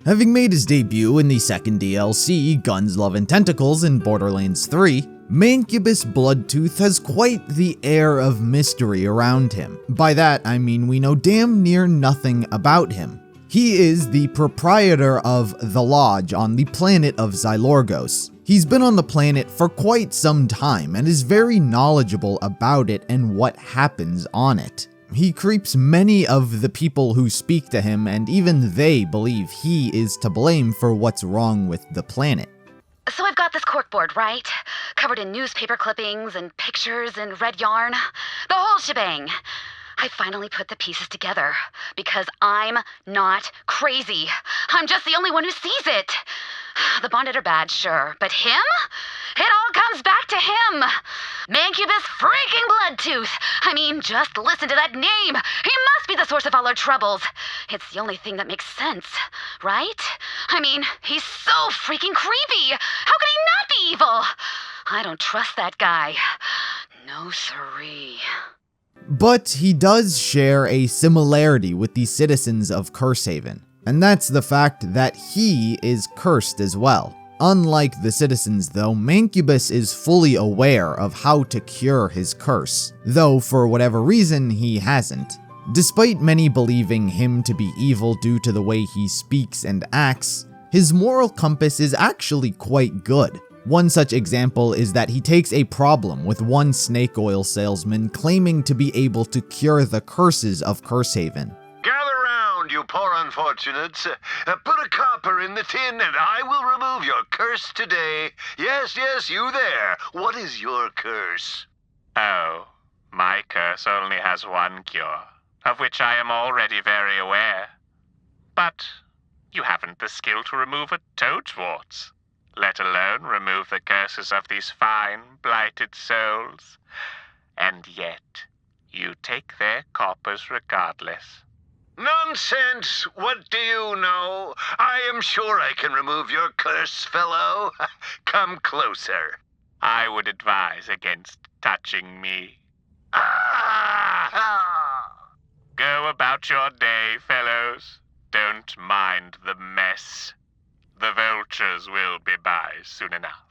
Having made his debut in the second DLC, Guns, Love, and Tentacles in Borderlands 3, Mancubus Bloodtooth has quite the air of mystery around him. By that, I mean we know damn near nothing about him. He is the proprietor of the Lodge on the planet of Xylorgos. He's been on the planet for quite some time and is very knowledgeable about it and what happens on it. He creeps many of the people who speak to him, and even they believe he is to blame for what's wrong with the planet. So I've got this corkboard, right? Covered in newspaper clippings and pictures and red yarn. The whole shebang. I finally put the pieces together because I'm not crazy. I'm just the only one who sees it. The bonded are bad, sure, but him? It all comes back to him. Mancubus freaking Bloodtooth. I mean, just listen to that name. He must be the source of all our troubles. It's the only thing that makes sense, right? I mean, he's so freaking creepy. How could he not be evil? I don't trust that guy. No siree. But he does share a similarity with the citizens of Cursehaven, and that's the fact that he is cursed as well. Unlike the citizens though, Mancubus is fully aware of how to cure his curse, though for whatever reason he hasn't. Despite many believing him to be evil due to the way he speaks and acts, his moral compass is actually quite good. One such example is that he takes a problem with one snake oil salesman claiming to be able to cure the curses of Cursehaven. Gather round, you poor unfortunates. Put a copper in the tin and I will remove your curse today. Yes, you there. What is your curse? Oh, my curse only has one cure, of which I am already very aware. But you haven't the skill to remove a toad's warts, let alone remove the curses of these fine, blighted souls. And yet, you take their coppers regardless. Nonsense! What do you know? I am sure I can remove your curse, fellow. Come closer. I would advise against touching me. Go about your day, fellows. Don't mind the mess. The vultures will be by soon enough.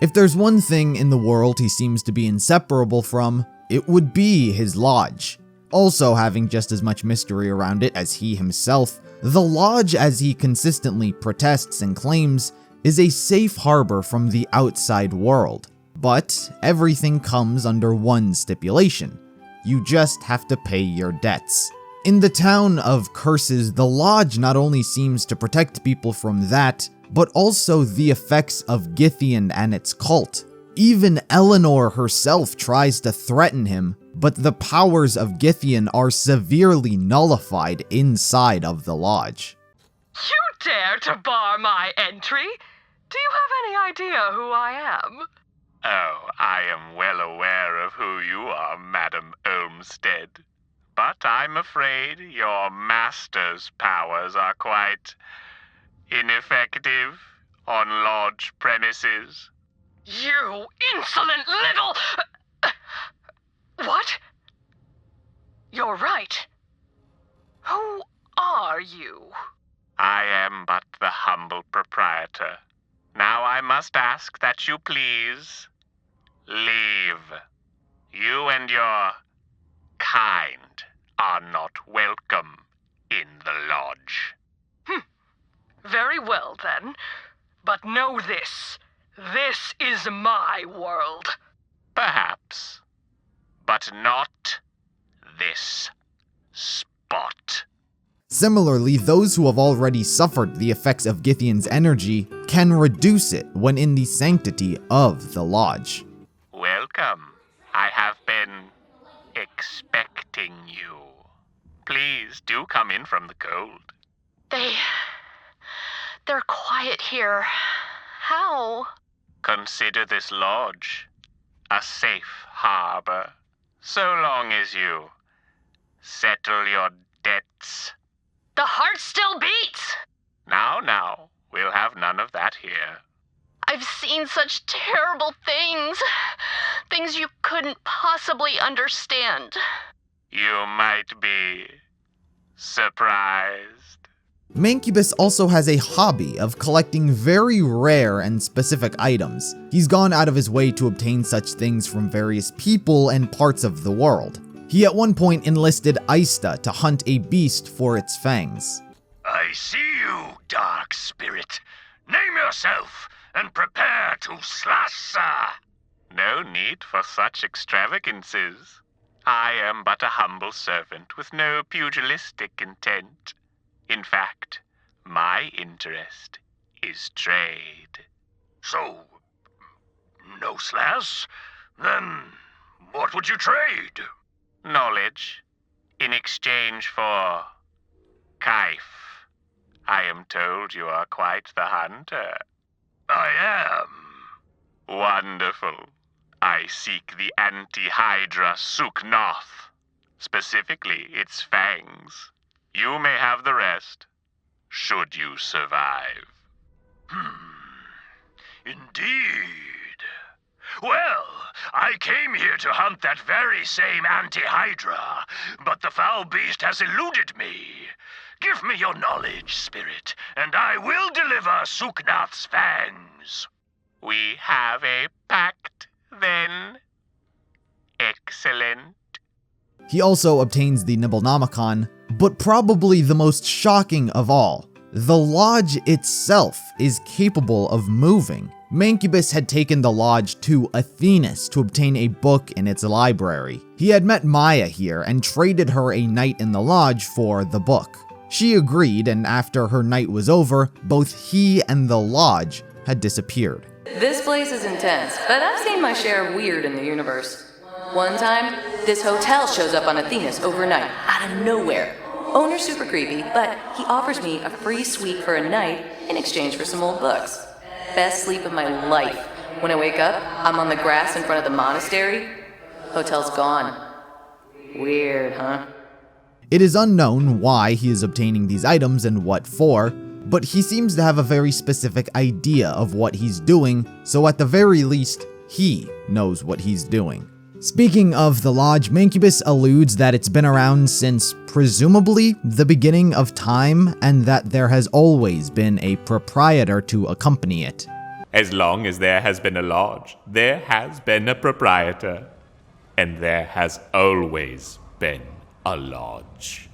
If there's one thing in the world he seems to be inseparable from, it would be his lodge. Also having just as much mystery around it as he himself, the lodge, as he consistently protests and claims, is a safe harbor from the outside world. But everything comes under one stipulation: you just have to pay your debts. In the town of curses, the lodge not only seems to protect people from that, but also the effects of Githyan and its cult. Even Eleanor herself tries to threaten him, but the powers of Githyan are severely nullified inside of the lodge. You dare to bar my entry? Do you have any idea who I am? Oh, I am well aware of who you are, Madam Olmsted. But I'm afraid your master's powers are quite ineffective on lodge premises. You insolent little... What? You're right. Who are you? I am but the humble proprietor. Now I must ask that you please leave. You and your kind are not welcome in the lodge. Very well, then. But know this. This is my world. Perhaps. But not this spot. Similarly, those who have already suffered the effects of Githyan's energy can reduce it when in the sanctity of the lodge. Welcome. I have been expecting you. Please do come in from the cold. They're quiet here. How? Consider this lodge a safe harbor, so long as you settle your debts. The heart still beats! Now, we'll have none of that here. I've seen such terrible things. Things you couldn't possibly understand. You might be surprised. Mancubus also has a hobby of collecting very rare and specific items. He's gone out of his way to obtain such things from various people and parts of the world. He at one point enlisted Aista to hunt a beast for its fangs. I see you, dark spirit. Name yourself and prepare to slash. No need for such extravagances. I am but a humble servant with no pugilistic intent. In fact, my interest is trade. So, no slash? Then what would you trade? Knowledge, in exchange for Kaif. I am told you are quite the hunter. I am. Wonderful. I seek the anti-Hydra Suknoth, specifically its fangs. You may have the rest, should you survive. Indeed. Well, I came here to hunt that very same anti-Hydra, but the foul beast has eluded me. Give me your knowledge, spirit, and I will deliver Suknoth's fangs. We have a pact, then. Excellent. He also obtains the Nibblenomicon, but probably the most shocking of all, the Lodge itself is capable of moving. Mancubus had taken the Lodge to Athenas to obtain a book in its library. He had met Maya here and traded her a night in the Lodge for the book. She agreed, and after her night was over, both he and the Lodge had disappeared. This place is intense, but I've seen my share of weird in the universe. One time, this hotel shows up on Athenas overnight, out of nowhere. Owner's super creepy, but he offers me a free suite for a night in exchange for some old books. Best sleep of my life. When I wake up, I'm on the grass in front of the monastery. Hotel's gone. Weird, huh? It is unknown why he is obtaining these items and what for, but he seems to have a very specific idea of what he's doing, so at the very least, he knows what he's doing. Speaking of the Lodge, Mancubus alludes that it's been around since, presumably, the beginning of time, and that there has always been a proprietor to accompany it. As long as there has been a lodge, there has been a proprietor. And there has always been a lodge.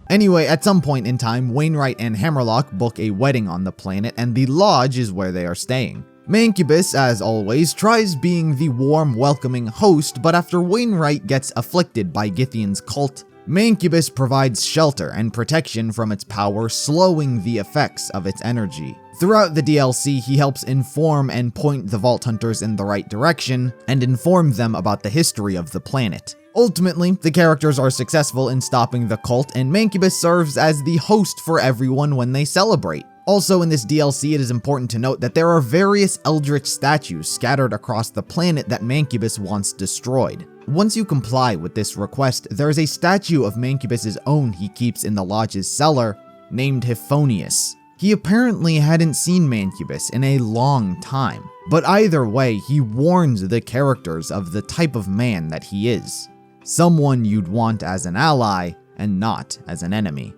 Anyway, at some point in time, Wainwright and Hammerlock book a wedding on the planet, and the Lodge is where they are staying. Mancubus, as always, tries being the warm, welcoming host, but after Wainwright gets afflicted by Githyan's cult, Mancubus provides shelter and protection from its power, slowing the effects of its energy. Throughout the DLC, he helps inform and point the Vault Hunters in the right direction, and inform them about the history of the planet. Ultimately, the characters are successful in stopping the cult, and Mancubus serves as the host for everyone when they celebrate. Also in this DLC, it is important to note that there are various eldritch statues scattered across the planet that Mancubus wants destroyed. Once you comply with this request, there is a statue of Mancubus's own he keeps in the Lodge's cellar, named Hiphonius. He apparently hadn't seen Mancubus in a long time, but either way, he warns the characters of the type of man that he is. Someone you'd want as an ally, and not as an enemy.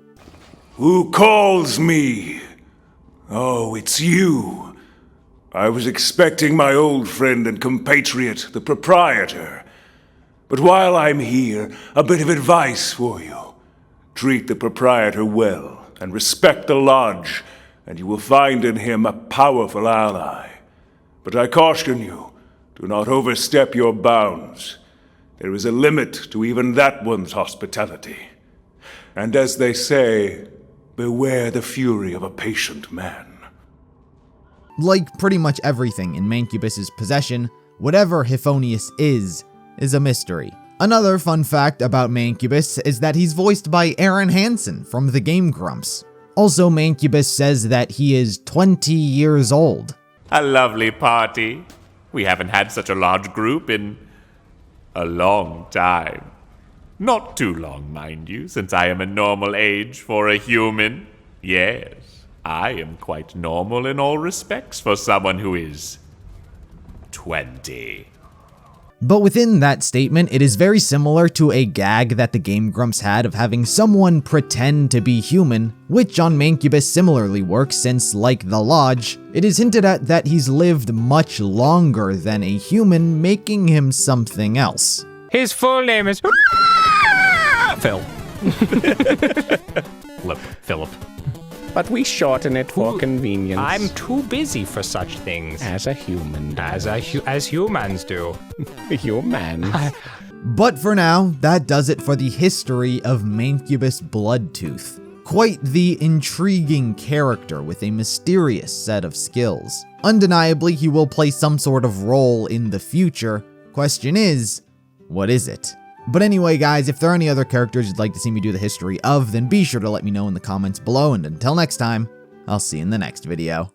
Who calls me? Oh, it's you. I was expecting my old friend and compatriot, the proprietor. But while I'm here, a bit of advice for you. Treat the proprietor well, and respect the Lodge, and you will find in him a powerful ally. But I caution you, do not overstep your bounds. There is a limit to even that one's hospitality. And as they say, beware the fury of a patient man. Like pretty much everything in Mancubus's possession, whatever Hiphonius is a mystery. Another fun fact about Mancubus is that he's voiced by Aaron Hansen from the Game Grumps. Also, Mancubus says that he is 20 years old. A lovely party. We haven't had such a large group in a long time. Not too long, mind you, since I am a normal age for a human. Yes, I am quite normal in all respects for someone who is 20. But within that statement, it is very similar to a gag that the Game Grumps had of having someone pretend to be human, which on Mancubus similarly works since, like the Lodge, it is hinted at that he's lived much longer than a human, making him something else. His full name is Phil. Philip. But we shorten it for convenience. I'm too busy for such things. As a human. As humans do. Humans. But for now, that does it for the history of Mancubus Bloodtooth. Quite the intriguing character with a mysterious set of skills. Undeniably, he will play some sort of role in the future. Question is, what is it? But anyway, guys, if there are any other characters you'd like to see me do the history of, then be sure to let me know in the comments below, and until next time, I'll see you in the next video.